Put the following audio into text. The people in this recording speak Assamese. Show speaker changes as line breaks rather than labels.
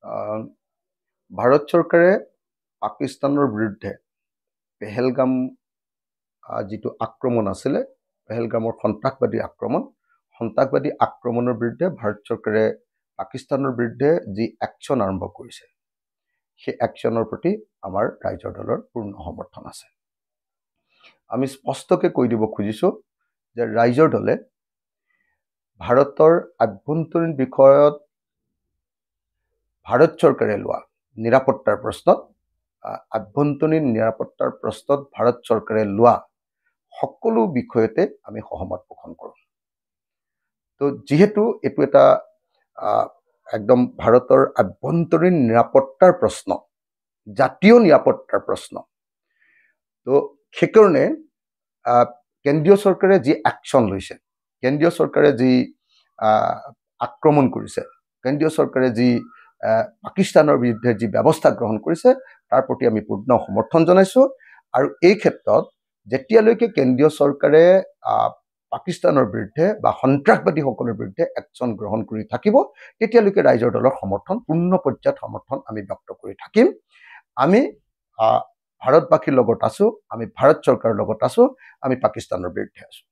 আহ, ভাৰত চৰকাৰে পাকিস্তানৰ বিৰুদ্ধে পেহেলগাম যিটো আক্ৰমণ আছিলে, পেহেলগামৰ সন্ত্ৰাসবাদী আক্ৰমণৰ বিৰুদ্ধে ভাৰত চৰকাৰে পাকিস্তানৰ বিৰুদ্ধে যি একশ্যন আৰম্ভ কৰিছে, সেই একশ্যনৰ প্ৰতি আমাৰ ৰাইজৰ দলৰ পূৰ্ণ সমৰ্থন আছে। আমি স্পষ্টকৈ কৈ দিব খুজিছোঁ যে ৰাইজৰ দলে ভাৰতৰ আভ্যন্তৰীণ বিষয়ত ভাৰত চৰকাৰে লোৱা নিৰাপত্তাৰ প্ৰশ্নত, আভ্যন্তৰীণ নিৰাপত্তাৰ প্ৰশ্নত ভাৰত চৰকাৰে লোৱা সকলো বিষয়তে আমি সহমত পোষণ কৰোঁ। তো যিহেতু এইটো এটা একদম ভাৰতৰ আভ্যন্তৰীণ নিৰাপত্তাৰ প্ৰশ্ন, জাতীয় নিৰাপত্তাৰ প্ৰশ্ন, তো সেইকাৰণে কেন্দ্ৰীয় চৰকাৰে যি একশ্যন লৈছে, কেন্দ্ৰীয় চৰকাৰে যি আক্ৰমণ কৰিছে, কেন্দ্ৰীয় চৰকাৰে যি পাকিস্তানৰ বিৰুদ্ধে যি ব্যৱস্থা গ্ৰহণ কৰিছে, তাৰ প্ৰতি আমি পূৰ্ণ সমৰ্থন জনাইছোঁ। আৰু এই ক্ষেত্ৰত যেতিয়ালৈকে কেন্দ্ৰীয় চৰকাৰে পাকিস্তানৰ বিৰুদ্ধে বা সন্ত্ৰাসবাদীসকলৰ বিৰুদ্ধে একশ্যন গ্ৰহণ কৰি থাকিব, তেতিয়ালৈকে ৰাইজৰ দলৰ সমৰ্থন, পূৰ্ণ পৰ্যায়ত সমৰ্থন আমি ব্যক্ত কৰি থাকিম। আমি ভাৰতবাসীৰ লগত আছোঁ, আমি ভাৰত চৰকাৰৰ লগত আছোঁ, আমি পাকিস্তানৰ বিৰুদ্ধে আছোঁ।